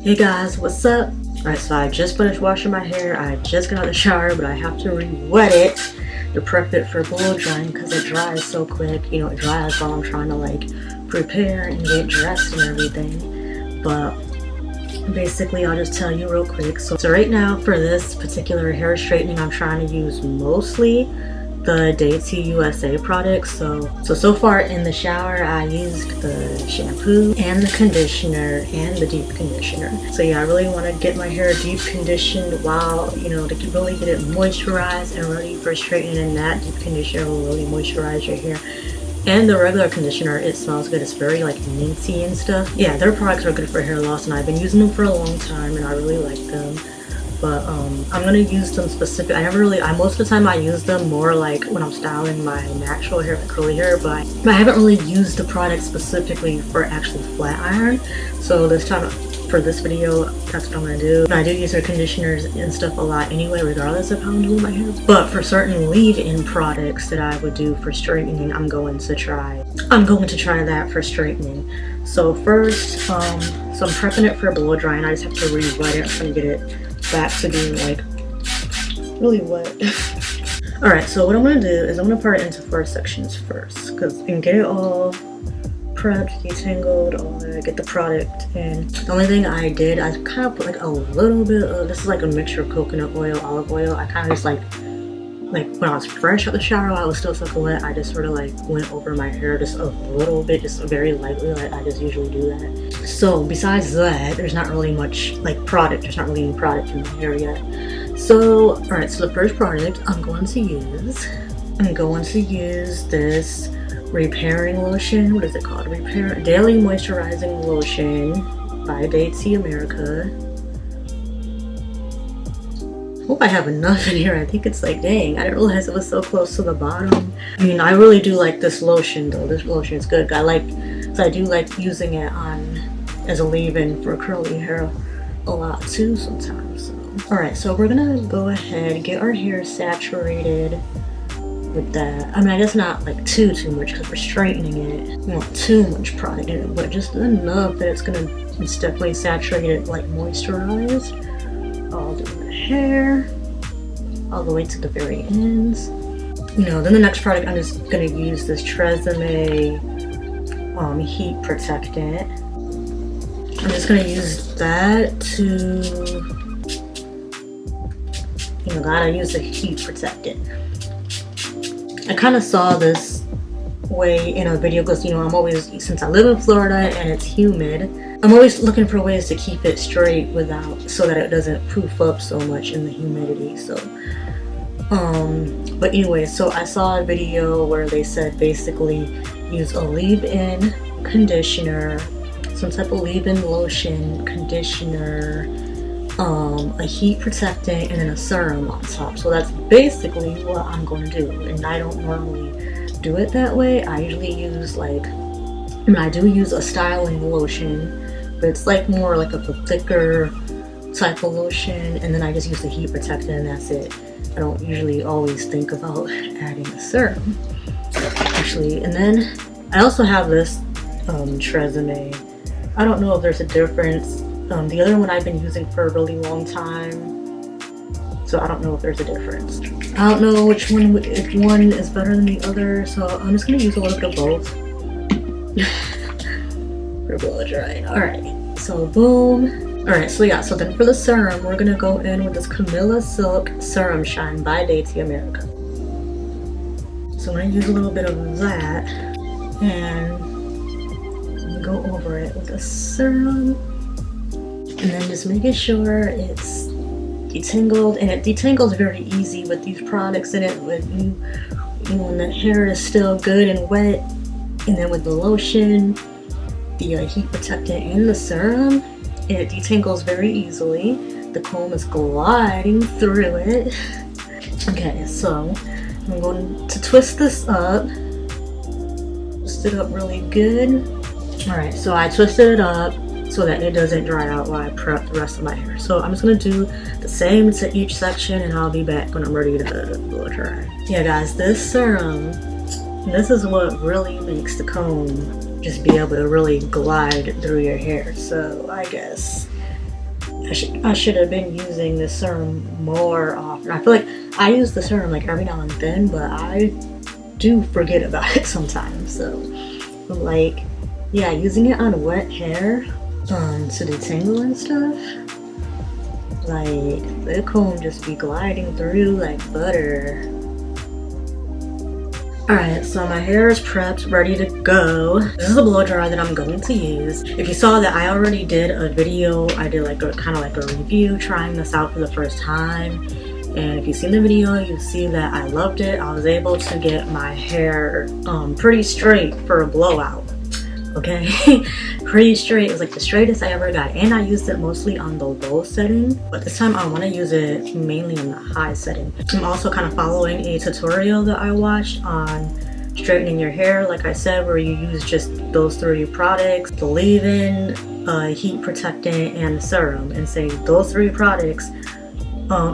Hey guys, what's up? Alright, so I just finished washing my hair. I just got out of the shower, but I have to re-wet it to prep it for blow drying because it dries so quick. You know, it dries while I'm trying to like prepare and get dressed and everything. But basically, I'll just tell you real quick. So right now for this particular hair straightening, I'm trying to use mostly the DaseanaD USA products. So far in the shower I used the shampoo and the conditioner and the deep conditioner. So yeah, I really want to get my hair deep conditioned while, you know, to really get it moisturized and ready for straightening. And that deep conditioner will really moisturize your hair. And the regular conditioner, it smells good. It's very like minty and stuff. Yeah, their products are good for hair loss and I've been using them for a long time and I really like them. But I'm gonna use them specific. Most of the time I use them more like when I'm styling my natural hair, like curly hair, but I haven't really used the product specifically for actually flat iron. So this time for this video, that's what I'm gonna do. And I do use their conditioners and stuff a lot anyway, regardless of how I'm doing my hair. But for certain leave-in products that I would do for straightening, I'm going to try that for straightening. So first, so I'm prepping it for blow drying. I just have to re-wet it. I'm gonna get it back to being like really wet. All right, so what I'm gonna do is I'm gonna part it into 4 sections first, because and get it all prepped, detangled, all that, get the product in. The only thing I did, I kind of put like a little bit of, this is like a mixture of coconut oil, olive oil. I kind of just like when I was fresh out the shower, I was still soaking wet. I just sort of like went over my hair just a little bit, just very lightly, like I just usually do that. So besides that, there's not really much like product. There's not really any product in my hair yet. So, all right, so the first product I'm going to use this repairing lotion. What is it called? Daily Moisturizing Lotion by DaseanaD America. Hope I have enough in here. I think it's like, dang, I didn't realize it was so close to the bottom. I mean, I really do like this lotion though. This lotion is good. I do like using it on as a leave-in for curly hair a lot too sometimes. So. All right, so we're gonna go ahead and get our hair saturated with that. I mean, I guess not like too much because we're straightening it. We don't want too much product in it, but just enough that it's definitely saturated, like moisturized. All the hair, all the way to the very ends. You know, then the next product, I'm just gonna use this TRESemmé heat protectant. I'm just gonna use that to, you know, gotta use a heat protectant. I kind of saw this way in a video because, you know, since I live in Florida and it's humid, I'm always looking for ways to keep it straight so that it doesn't poof up so much in the humidity. So but anyway, so I saw a video where they said basically use a leave-in conditioner, some type of leave-in lotion, conditioner, a heat protectant, and then a serum on top. So that's basically what I'm going to do. And I don't normally do it that way. I usually use I do use a styling lotion, but it's like more like a thicker type of lotion, and then I just use the heat protectant and that's it. I don't usually always think about adding a serum, actually. And then I also have this TRESemmé. I don't know if there's a difference. The other one I've been using for a really long time, so I don't know if there's a difference. I don't know if one is better than the other, so I'm just gonna use a little bit of both. For blow drying. Alright, so boom. Alright, so yeah, so then for the serum, we're gonna go in with this Camilla Silk Serum Shine by DaseanaD America. So I'm gonna use a little bit of that and go over it with a serum. And then just making sure it's detangled, and it detangles very easy with these products in it. When the hair is still good and wet, and then with the lotion, the heat protectant, and the serum, it detangles very easily. The comb is gliding through it. Okay, so I'm going to twist this up. Twist it up really good. Alright, so I twisted it up so that it doesn't dry out while I prep the rest of my hair. So I'm just going to do the same to each section and I'll be back when I'm ready to blow dry. Yeah guys, this serum, this is what really makes the comb just be able to really glide through your hair. So I guess I should have been using this serum more often. I feel like I use the serum like every now and then, but I do forget about it sometimes. So like, yeah, using it on wet hair to detangle and stuff, like the comb just be gliding through like butter. Alright, so my hair is prepped, ready to go. This is a blow dryer that I'm going to use. If you saw that I already did a video, I did like a kind of like a review trying this out for the first time. And if you've seen the video, you see that I loved it. I was able to get my hair pretty straight for a blowout. Okay, pretty straight. It was like the straightest I ever got, and I used it mostly on the low setting, but this time I want to use it mainly on the high setting. I'm also kind of following a tutorial that I watched on straightening your hair, like I said, where you use just those 3 products: the leave-in, heat protectant, and the serum, and say those 3 products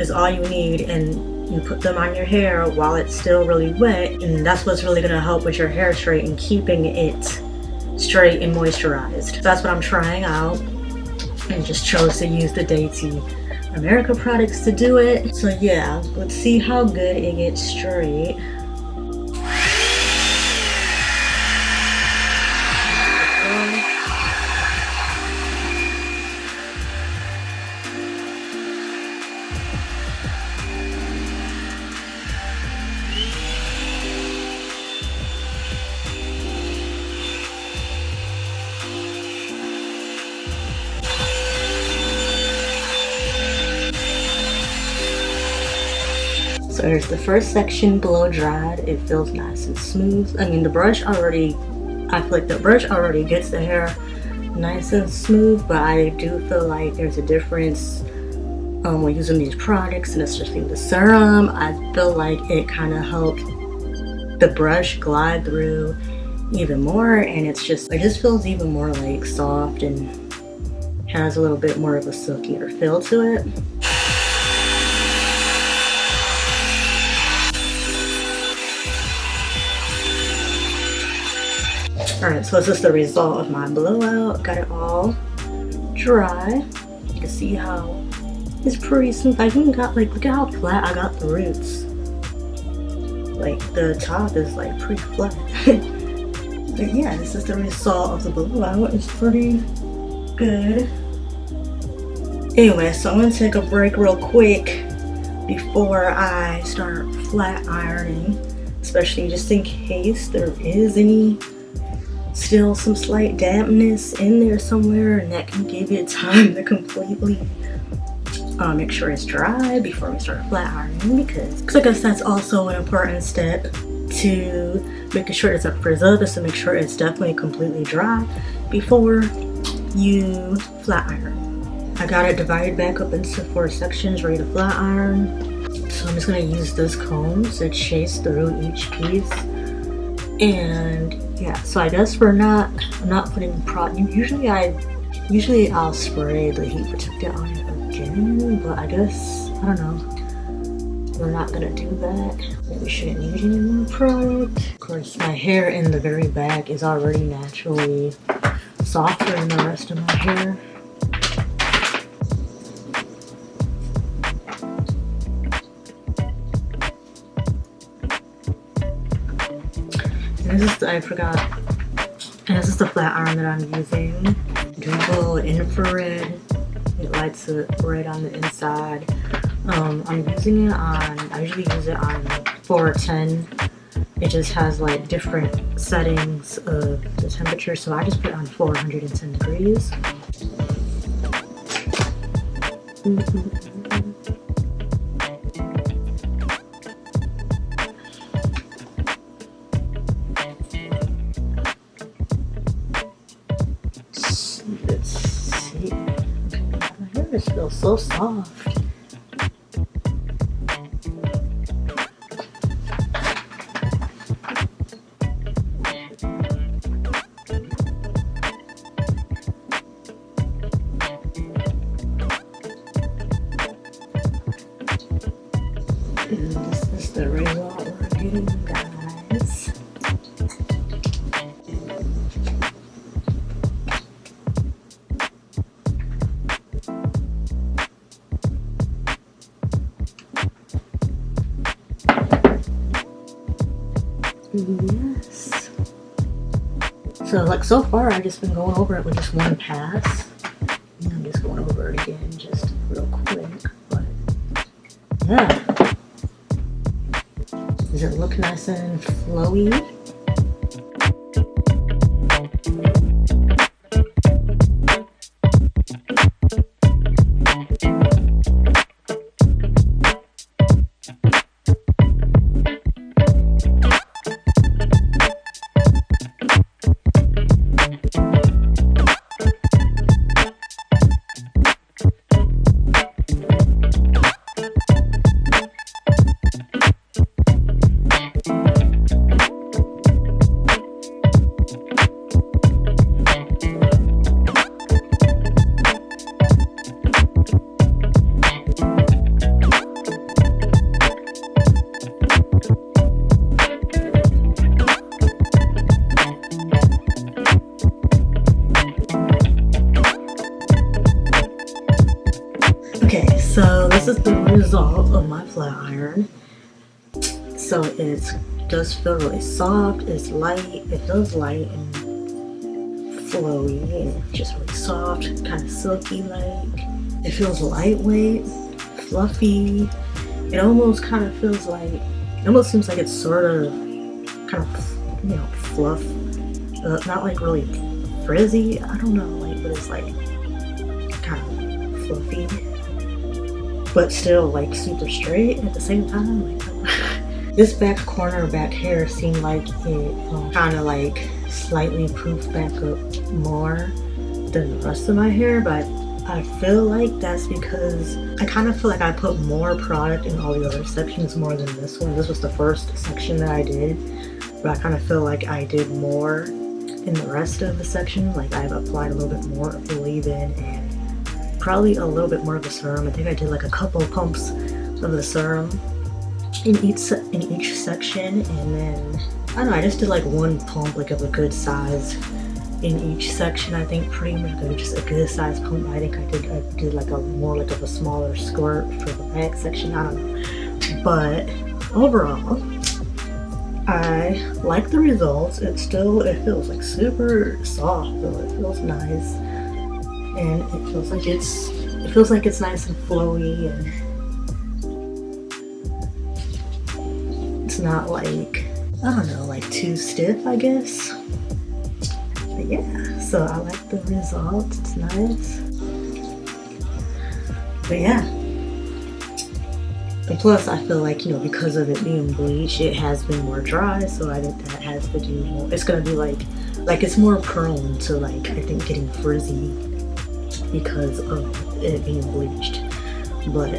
is all you need, and you put them on your hair while it's still really wet, and that's what's really going to help with your hair straight and keeping it straight and moisturized. So that's what I'm trying out, and just chose to use the DaseanaD products to do it. So yeah, let's see how good it gets straight. So there's the first section blow dried. It feels nice and smooth. I mean, the brush already, I feel like the brush already gets the hair nice and smooth, but I do feel like there's a difference when using these products, and especially the serum. I feel like it kind of helped the brush glide through even more, and it just feels even more like soft and has a little bit more of a silkier feel to it. Alright, so this is the result of my blowout. Got it all dry. You can see how it's pretty smooth. I even got like, look at how flat I got the roots. Like the top is like pretty flat. But yeah, this is the result of the blowout. It's pretty good. Anyway, so I'm gonna take a break real quick before I start flat ironing, especially just in case there is still some slight dampness in there somewhere, and that can give you time to completely make sure it's dry before we start flat ironing, because I guess that's also an important step to making sure it's up preserved, is to make sure it's definitely completely dry before you flat iron. I got it divided back up into 4 sections ready to flat iron. So I'm just going to use this comb to chase through each piece. And yeah, so I guess I'm not putting product. Usually I'll spray the heat protectant on it again, but I guess, I don't know, we're not gonna do that. Maybe shouldn't need any more product. Of course, my hair in the very back is already naturally softer than the rest of my hair. And this is, I forgot, and this is the flat iron that I'm using. Dual infrared. It lights it right on the inside. I'm using it on, I usually use it on 410. It just has like different settings of the temperature, so I just put it on 410 degrees. Let's see. My hair just feels so soft. And this is the result we're getting, guys. Yes. So like so far I've just been going over it with just one pass. And I'm just going over it again just real quick. But yeah. Does it look nice and flowy? Okay, so this is the result of my flat iron. So it does feel really soft, it's light, it feels light and flowy and just really soft, kind of silky like. It feels lightweight, fluffy. It almost kind of feels like, it almost seems like it's sort of kind of, you know, fluff. Not like really frizzy, I don't know, like, but it's like kind of fluffy. But still like super straight at the same time. Like, this back corner back hair seemed like it kind of like slightly poofed back up more than the rest of my hair, but I feel like that's because I kind of feel like I put more product in all the other sections more than this one. This was the first section that I did, but I kind of feel like I did more in the rest of the section. Like I've applied a little bit more of the leave-in and probably a little bit more of the serum. I think I did like a couple pumps of the serum in each section, and then I don't know, I just did like one pump like of a good size in each section. I think pretty much just a good size pump. I think I did like a more like of a smaller squirt for the back section. I don't know, but overall I like the results. It feels like super soft though. It feels nice. And it feels like it's nice and flowy, and it's not like, I don't know, like too stiff, I guess. But yeah, so I like the result. It's nice. But yeah. And plus I feel like, you know, because of it being bleached, it has been more dry, so I think that has to do more. It's gonna be like it's more prone to like, I think, getting frizzy because of it being bleached. But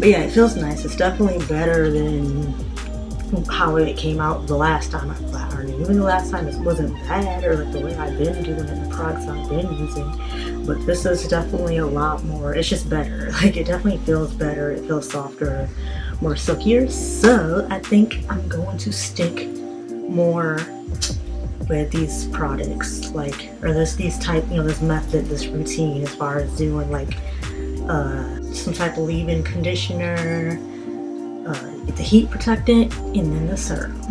yeah, it feels nice. It's definitely better than how it came out the last time I flat ironed. Even the last time it wasn't bad, or like the way I've been doing it, the products I've been using. But this is definitely a lot more, it's just better. Like it definitely feels better, it feels softer, more silkier. So I think I'm going to stick more with these products, like, or these type, you know, this method, this routine, as far as doing like some type of leave-in conditioner, the heat protectant, and then the serum.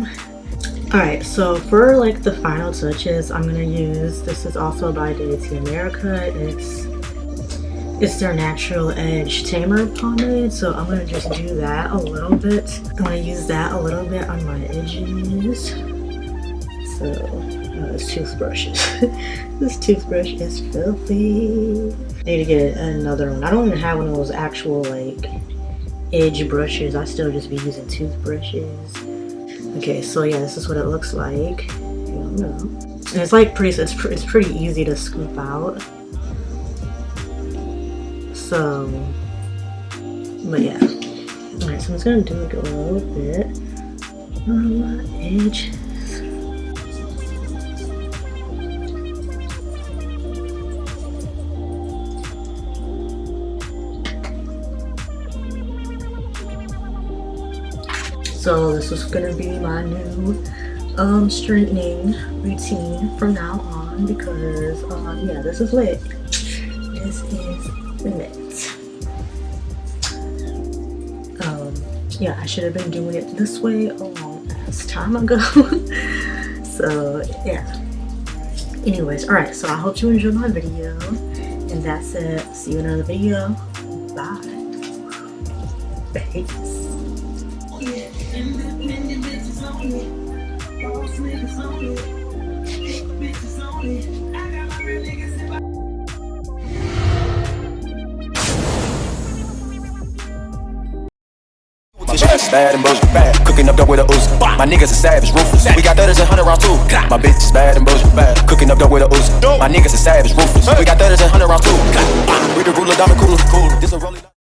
Alright, so for like the final touches, I'm gonna use, this is also by DaseanaD. It's their Natural Edge Tamer pomade, so I'm gonna just do that a little bit. I'm gonna use that a little bit on my edges. So, this toothbrushes. This toothbrush is filthy. I need to get another one. I don't even have one of those actual like edge brushes. I still just be using toothbrushes. Okay, so yeah, this is what it looks like. And it's like it's pretty easy to scoop out. So, but yeah. Alright, so I'm just gonna do like a little bit on my edge. So this is gonna be my new straightening routine from now on, because yeah, this is lit. This is lit. Yeah, I should have been doing it this way a long months time ago. So yeah. Anyways, alright, so I hope you enjoyed my video. And that's it. See you in another video. Bye. Peace. Bad and bullshit, bad. Cooking up dope with a ooze. My niggas are savage, ruthless. We got 30s and 100 rounds too. My bitch is bad and bullshit, bad. Cooking up dope with a ooze. My niggas are savage, ruthless. We got 30s and 100 rounds too. We the ruler, diamond cooler. This a rolling.